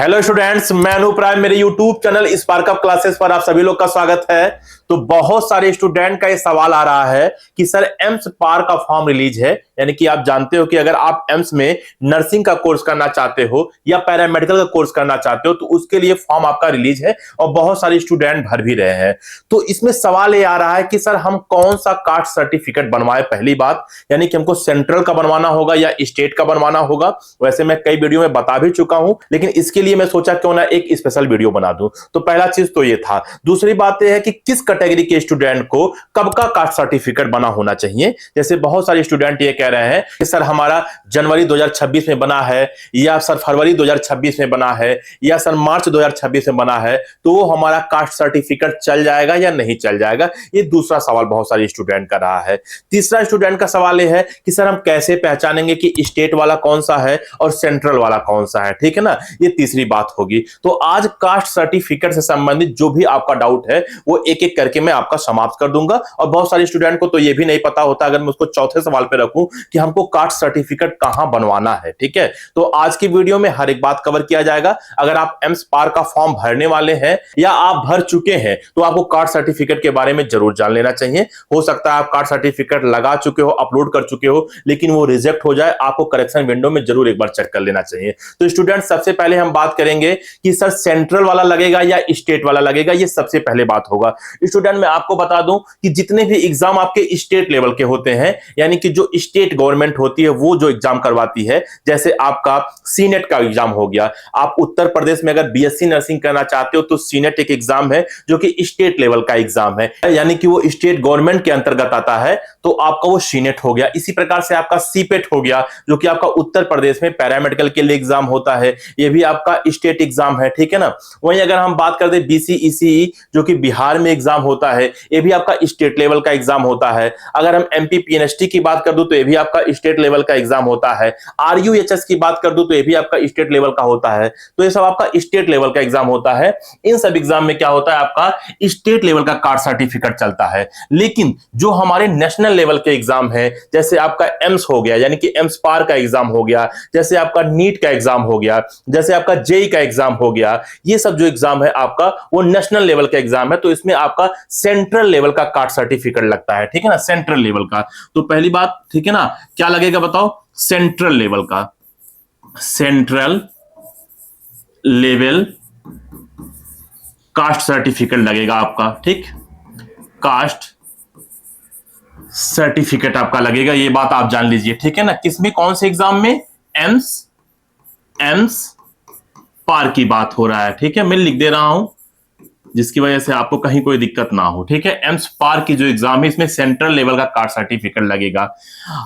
Hello students, मैं अनूप राय। मेरे YouTube channel spark up classes पर आप सभी लोग का स्वागत है। तो बहुत सारे स्टूडेंट का ये सवाल आ रहा है कि सर एम्स पार का फॉर्म रिलीज है, यानी कि आप जानते हो कि अगर आप एम्स में नर्सिंग का कोर्स करना चाहते हो या पैरामेडिकल का कोर्स करना चाहते हो तो उसके लिए फॉर्म आपका रिलीज है और बहुत सारे स्टूडेंट भर भी रहे हैं। तो इसमें सवाल ये आ रहा है कि सर हम कौन सा कास्ट सर्टिफिकेट बनवाए। पहली बात यानी कि हमको सेंट्रल का बनवाना होगा या स्टेट का बनवाना होगा। वैसे मैं कई वीडियो में बता भी चुका हूं, लेकिन इसके लिए मैं सोचा क्यों ना एक स्पेशल वीडियो बना दूं। तो पहला चीज तो ये था। दूसरी बात यह है कि किस कैटेगरी के स्टूडेंट को कब का कास्ट सर्टिफिकेट बना होना चाहिए। जैसे बहुत सारे स्टूडेंट ये कह रहे हैं कि सर हमारा जनवरी 2026 में बना है, या सर फरवरी 2026 में बना है, या सर मार्च 2026 में बना है, तो वो हमारा कास्ट सर्टिफिकेट चल जाएगा या नहीं चल जाएगा। ये दूसरा सवाल बहुत सारे स्टूडेंट का रहा है। तीसरा स्टूडेंट का सवाल यह है कि सर हम कैसे पहचानेंगे कि स्टेट वाला कौन सा है और सेंट्रल वाला कौन सा है। ठीक है ना, ये तीसरी बात होगी। तो आज कास्ट सर्टिफिकेट से संबंधित जो भी आपका डाउट है वो एक एक करके मैं आपका समाप्त कर दूंगा। और बहुत सारे स्टूडेंट को तो ये भी नहीं पता होता, अगर मैं उसको चौथे सवाल पे रखूं कि हमको कास्ट सर्टिफिकेट कहां बनवाना है। ठीक है, तो आज की वीडियो में हर एक बात कवर किया जाएगा। अगर आप एम्स पार का फॉर्म भरने वाले हैं या आप भर चुके हैं तो आपको कास्ट सर्टिफिकेट के बारे में जरूर जान लेना चाहिए। हो सकता है आप कास्ट सर्टिफिकेट लगा चुके हो, अपलोड कर चुके हो, लेकिन वो रिजेक्ट हो जाए, आपको करेक्शन विंडो में जरूर एक बार चेक कर लेना चाहिए। तो स्टूडेंट, सबसे पहले हम बात करेंगे कि सर सेंट्रल वाला लगेगा या स्टेट वाला लगेगा। ये सबसे पहले बात होगा। स्टूडेंट, मैं आपको बता दूं कि जितने भी एग्जाम आपके स्टेट लेवल के होते हैं, यानी कि जो स्टेट गवर्नमेंट होती है वो जो एग्जाम करवाती है, जैसे आपका सीनेट का एग्जाम हो गया। आप उत्तर प्रदेश में अगर बीएससी नर्सिंग करना चाहते हो तो सीनेट एक एग्जाम है जो कि स्टेट लेवल का एग्जाम है, यानी कि वो स्टेट गवर्नमेंट के अंतर्गत आता है, तो आपका वो सीनेट हो गया। इसी प्रकार से आपका सीपेट हो गया जो कि आपका उत्तर प्रदेश में पैरामेडिकल के लिए एग्जाम होता है, ये भी आपका स्टेट एग्जाम है। ठीक है ना। वहीं अगर हम बात करते बीसीईसीई जो कि बिहार में एग्जाम होता है, ये भी आपका स्टेट लेवल का एग्जाम होता है। अगर हम एमपी पीएनएसटी की बात कर दूं तो ये भी आपका स्टेट लेवल का एग्जाम होता है। आरयूएचएस की बात कर दूं तो ये भी आपका स्टेट लेवल का होता है। तो ये सब आपका स्टेट लेवल का एग्जाम होता है। इन सब एग्जाम में क्या होता है, आपका स्टेट लेवल का कास्ट सर्टिफिकेट चलता है। लेकिन जो हमारे नेशनल लेवल के एग्जाम है, जैसे आपका एम्स हो गया, यानी कि एम्स पार का एग्जाम हो गया, जैसे आपका नीट का एग्जाम हो गया, जैसे आपका जेई का एग्जाम हो गया, ये सब जो एग्जाम है आपका वो नेशनल लेवल का एग्जाम है। तो इसमें आपका सेंट्रल लेवल का कास्ट सर्टिफिकेट लगता है। ठीक है ना, सेंट्रल लेवल का। तो पहली बात, ठीक है ना, क्या लगेगा बताओ, सेंट्रल लेवल का। सेंट्रल लेवल कास्ट सर्टिफिकेट लगेगा आपका। ठीक, कास्ट सर्टिफिकेट आपका लगेगा, ये बात आप जान लीजिए। ठीक है ना, किसमें, कौन से एग्जाम में, एम्स एम्स पार की बात हो रहा है। ठीक है, मैं लिख दे रहा हूं जिसकी वजह से आपको कहीं कोई दिक्कत ना हो। ठीक है, एम्स पार की जो एग्जाम है इसमें सेंट्रल लेवल का कास्ट सर्टिफिकेट लगेगा।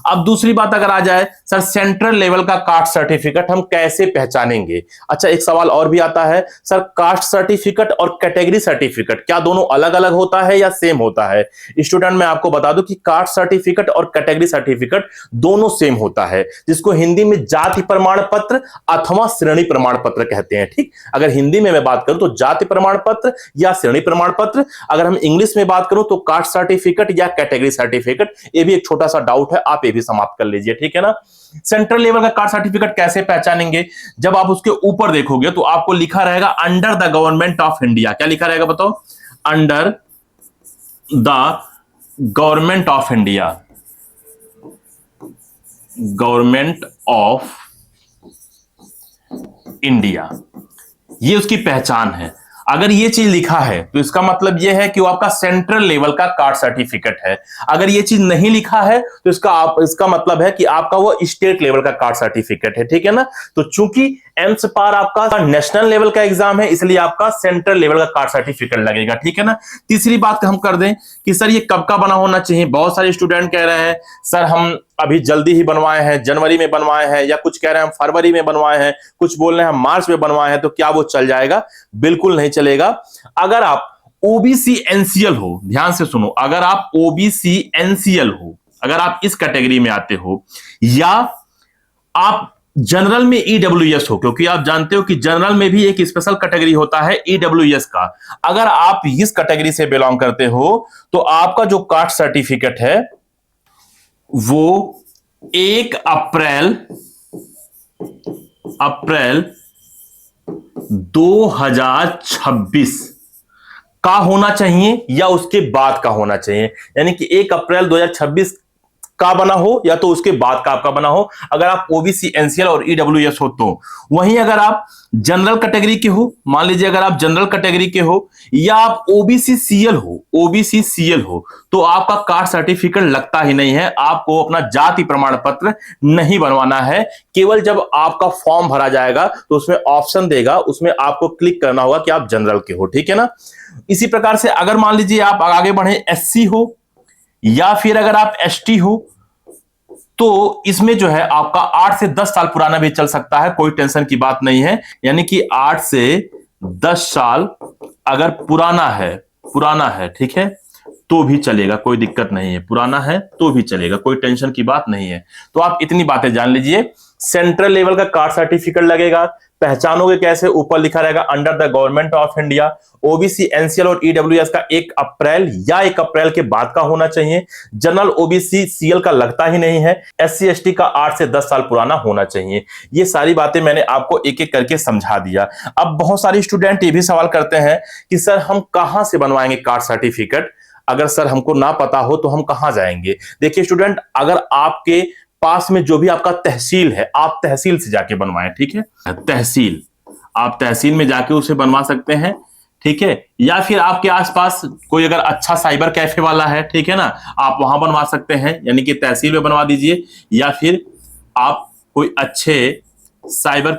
अब दूसरी बात अगर आ जाए, सर सेंट्रल लेवल का कास्ट सर्टिफिकेट हम कैसे पहचानेंगे। अच्छा, एक सवाल और भी आता है, सर कास्ट सर्टिफिकेट और कैटेगरी सर्टिफिकेट क्या दोनों अलग अलग होता है या सेम होता है। स्टूडेंट, मैं आपको बता दूं कि कास्ट सर्टिफिकेट और कैटेगरी सर्टिफिकेट दोनों सेम होता है, जिसको हिंदी में जाति प्रमाण पत्र अथवा श्रेणी प्रमाण पत्र कहते हैं। ठीक, अगर हिंदी में मैं बात करूं तो जाति प्रमाण पत्र या श्रेणी प्रमाण पत्र। अगर हम इंग्लिश में बात करूं तो कास्ट सर्टिफिकेट या कैटेगरी सर्टिफिकेट। ये भी एक छोटा सा डाउट है, आप ये भी समाप्त कर लीजिए। ठीक है ना। सेंट्रल लेवल का कास्ट सर्टिफिकेट कैसे पहचानेंगे, जब आप उसके ऊपर देखोगे तो आपको लिखा रहेगा under the government of India. क्या लिखा रहेगा बताओ, under the government of India, government of India, ये उसकी पहचान है। अगर ये चीज लिखा है तो इसका मतलब ये है कि वो आपका सेंट्रल लेवल का कास्ट सर्टिफिकेट है। अगर ये चीज नहीं लिखा है तो इसका मतलब है कि आपका वो स्टेट लेवल का कास्ट सर्टिफिकेट है। ठीक है ना। तो चूंकि एम्स पार आपका नेशनल लेवल का एग्जाम है, इसलिए आपका सेंट्रल लेवल का कास्ट सर्टिफिकेट लगेगा। ठीक है ना। तीसरी बात हम कर दें कि सर ये कब का बना होना चाहिए। बहुत सारे स्टूडेंट कह रहे हैं सर हम अभी जल्दी ही बनवाए हैं, जनवरी में बनवाए हैं, या कुछ कह रहे हैं हम फरवरी में बनवाए हैं, कुछ बोल रहे हैं हम मार्च में बनवाए हैं, तो क्या वो चल जाएगा। बिल्कुल नहीं चलेगा। अगर आप ओबीसी एनसीएल हो, ध्यान से सुनो, अगर आप ओबीसी एनसीएल हो, अगर आप इस कैटेगरी में आते हो, या आप जनरल में ईडब्ल्यूएस हो, क्योंकि आप जानते हो कि जनरल में भी एक स्पेशल कैटेगरी होता है ईडब्ल्यूएस का। अगर आप इस कैटेगरी से बिलोंग करते हो तो आपका जो कास्ट सर्टिफिकेट है वो 1 अप्रैल 2026 का होना चाहिए या उसके बाद का होना चाहिए, यानी कि 1 अप्रैल 2026 का बना हो या तो उसके बाद का आपका बना हो, अगर आप ओबीसी, एनसीएल और ईडब्ल्यूएस हो तो। वहीं अगर आप जनरल कैटेगरी के हो, मान लीजिए अगर आप जनरल कैटेगरी के हो या आप ओबीसी सीएल हो तो आपका कास्ट सर्टिफिकेट लगता ही नहीं है, आपको अपना जाति प्रमाण पत्र नहीं बनवाना है। केवल जब आपका फॉर्म भरा जाएगा तो उसमें ऑप्शन देगा, उसमें आपको क्लिक करना होगा कि आप जनरल के हो, ठीक है ना। इसी प्रकार से अगर मान लीजिए आप आगे बढ़े एससी हो या फिर अगर आप एसटी हो तो इसमें जो है आपका 8 से 10 साल पुराना भी चल सकता है, कोई टेंशन की बात नहीं है। यानी कि 8 से 10 साल अगर पुराना है ठीक है, तो भी चलेगा, कोई दिक्कत नहीं है। पुराना है तो भी चलेगा, कोई टेंशन की बात नहीं है। तो आप इतनी बातें जान लीजिए। सेंट्रल लेवल का कास्ट सर्टिफिकेट लगेगा। पहचानोगे कैसे? ऊपर लिखा रहेगा under the government of India. OBC, NCL और ईडब्ल्यूएस का 1 अप्रैल या 1 अप्रैल के बाद का होना चाहिए। जनरल ओबीसी सीएल का लगता ही नहीं है। एससी एसटी का 8 से 10 साल पुराना होना चाहिए। ये सारी बातें मैंने आपको एक एक करके समझा दिया। अब बहुत सारे स्टूडेंट ये भी सवाल करते हैं कि सर हम कहां से बनवाएंगे कास्ट सर्टिफिकेट? अगर सर हमको ना पता हो तो हम कहां जाएंगे? देखिए स्टूडेंट, अगर आपके पास में जो भी आपका तहसील है, आप तहसील से जाके बनवाएं, ठीक है। तहसील, आप तहसील में जाके उसे बनवा सकते हैं, ठीक है। या फिर आपके आसपास कोई अगर अच्छा साइबर कैफे वाला है, ठीक है ना, आप वहां बनवा सकते हैं, यानी कि तहसील में बनवा दीजिए। या फिर आप कोई अच्छे साइबर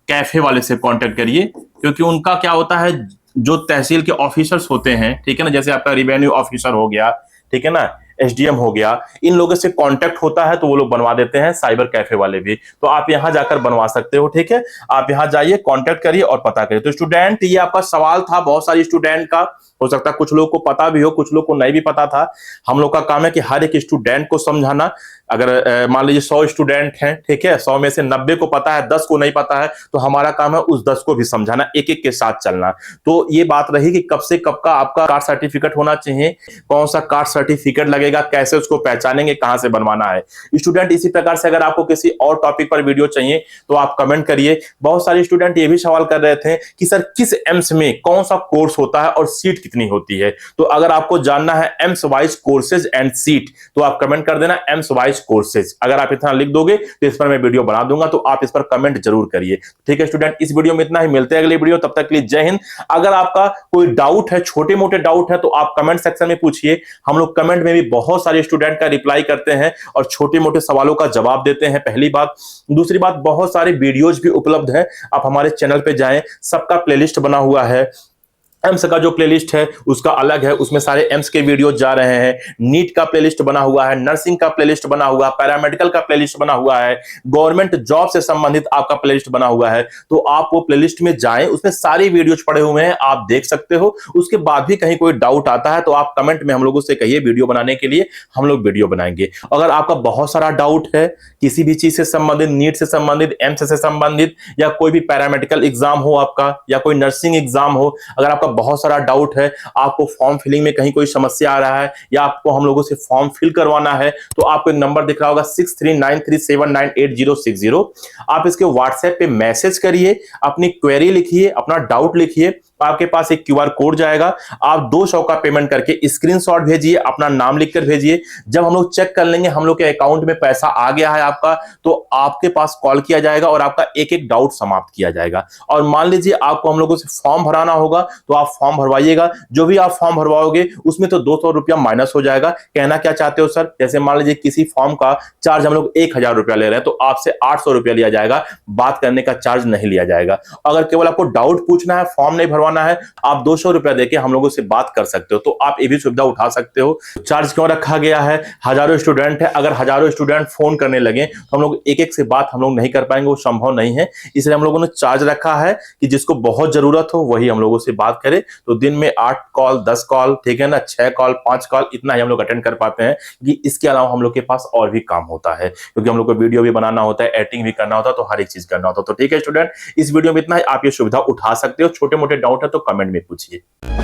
कैफे वाले से कांटेक्ट करिए, क्योंकि उनका क्या होता है, जो तहसील के ऑफिसर्स होते हैं, ठीक है ना, जैसे आपका रिवेन्यू ऑफिसर हो गया, ठीक है ना, एसडीएम हो गया, इन लोगों से कांटेक्ट होता है तो वो लोग बनवा देते हैं, साइबर कैफे वाले भी। तो आप यहां जाकर बनवा सकते हो, ठीक है। आप यहां जाइए, कांटेक्ट करिए और पता करिए। तो स्टूडेंट, ये आपका सवाल था बहुत सारे स्टूडेंट का, हो सकता है कुछ लोग को पता भी हो, कुछ लोग को नहीं भी पता था। हम लोग का काम है कि हर एक स्टूडेंट को समझाना। अगर मान लीजिए 100 स्टूडेंट हैं, ठीक है, 100 में से 90 को पता है, 10 को नहीं पता है, तो हमारा काम है उस 10 को भी समझाना, एक एक के साथ चलना। तो ये बात रही कि कब से कब का आपका कास्ट सर्टिफिकेट होना चाहिए, कौन सा कास्ट सर्टिफिकेट लगेगा, कैसे उसको पहचानेंगे, कहां से बनवाना है। स्टूडेंट, इसी प्रकार से अगर आपको किसी और टॉपिक पर वीडियो चाहिए तो आप कमेंट करिए। बहुत सारे स्टूडेंट ये भी सवाल कर रहे थे कि सर किस एम्स में कौन सा कोर्स होता है और सीट कितनी होती है। तो अगर आपको जानना है AIIMS wise courses and seat, तो आप कमेंट कर देना एम्स वाइज कोर्सेज। अगर आप इतना लिख दोगे तो इस पर मैं वीडियो बना दूंगा, तो आप इस पर कमेंट जरूर करिए, ठीक है स्टूडेंट। इस वीडियो में इतना ही, मिलते हैं अगले वीडियो, तब तक के लिए जय हिंद। अगर आपका कोई डाउट है, छोटे मोटे डाउट है, तो आप कमेंट सेक्शन में पूछिए। हम लोग कमेंट में भी बहुत सारे स्टूडेंट का रिप्लाई करते हैं और छोटे मोटे सवालों का जवाब देते हैं, पहली बात। दूसरी बात, बहुत सारे वीडियोज भी उपलब्ध है, आप हमारे चैनल पे जाएं, सबका प्लेलिस्ट बना हुआ है। एम्स का जो प्लेलिस्ट है उसका अलग है, उसमें सारे एम्स के वीडियो जा रहे हैं। नीट का प्लेलिस्ट बना हुआ है, नर्सिंग का प्लेलिस्ट बना हुआ है, पैरामेडिकल का प्लेलिस्ट बना हुआ है, गवर्नमेंट जॉब से संबंधित आपका प्लेलिस्ट बना हुआ है। तो आप वो प्लेलिस्ट में जाएं, उसमें सारी वीडियोज पड़े हुए हैं, आप देख सकते हो। उसके बाद भी कहीं कोई डाउट आता है तो आप कमेंट में हम लोगों से कहिए, वीडियो बनाने के लिए हम लोग वीडियो बनाएंगे। अगर आपका बहुत सारा डाउट है किसी भी चीज से संबंधित, नीट से संबंधित, एम्स से संबंधित, या कोई भी पैरामेडिकल एग्जाम हो आपका, या कोई नर्सिंग एग्जाम हो, अगर आपका बहुत सारा डाउट है, आपको फॉर्म फिलिंग में कहीं कोई समस्या आ रहा है या आपको हम लोगों से फॉर्म फिल करवाना है, तो आपको एक नंबर दिख रहा होगा 6393798060। आप इसके व्हाट्सएप पे मैसेज करिए, अपनी क्वेरी लिखिए, अपना डाउट लिखिए, आपके पास एक क्यूआर कोड जाएगा, आप 200 का पेमेंट करके स्क्रीनशॉट भेजिए, अपना नाम लिखकर भेजिए। जब हम लोग चेक कर लेंगे हम लोग के अकाउंट में पैसा आ गया है आपका, तो आपके पास कॉल किया जाएगा और आपका एक एक डाउट समाप्त किया जाएगा। और मान लीजिए आपको हम लोगों से फॉर्म भराना होगा, तो आप फॉर्म भरवाइएगा। जो भी आप फॉर्म भरवाओगे उसमें तो 200 रुपया माइनस हो जाएगा। कहना क्या चाहते हो सर? जैसे मान लीजिए किसी फॉर्म का चार्ज हम लोग 1000 रुपया ले रहे हैं, तो आपसे 800 रुपया लिया जाएगा, बात करने का चार्ज नहीं लिया जाएगा। अगर केवल आपको डाउट पूछना है, फॉर्म नहीं भरवाना है, आप 200 रुपया देके हम लोगों से बात कर सकते हो। तो आप ये भी सुविधा उठा सकते हो। चार्ज क्यों रखा गया है? हजारों स्टूडेंट है, अगर हजारों स्टूडेंट फोन करने लगे तो हम लोग एक एक से बात हम लोग नहीं कर पाएंगे, वो संभव नहीं है। इसलिए हम लोगों ने चार्ज रखा है कि जिसको बहुत जरूरत हो वही हम लोगों से बात करे। तो दिन में 8 कॉल, 10 कॉल, ठीक है ना, 6 कॉल, 5 कॉल, इतना ही हम लोग अटेंड कर पाते हैं। कि इसके अलावा हम लोग के पास और भी काम होता है, क्योंकि हम लोग को वीडियो भी बनाना होता है, एडिटिंग भी करना होता है, तो हर एक चीज करना होता है। तो ठीक है स्टूडेंट, इस वीडियो में इतना ही। आप ये सुविधा उठा सकते हो। छोटे मोटे डाउट है तो कमेंट में पूछिए।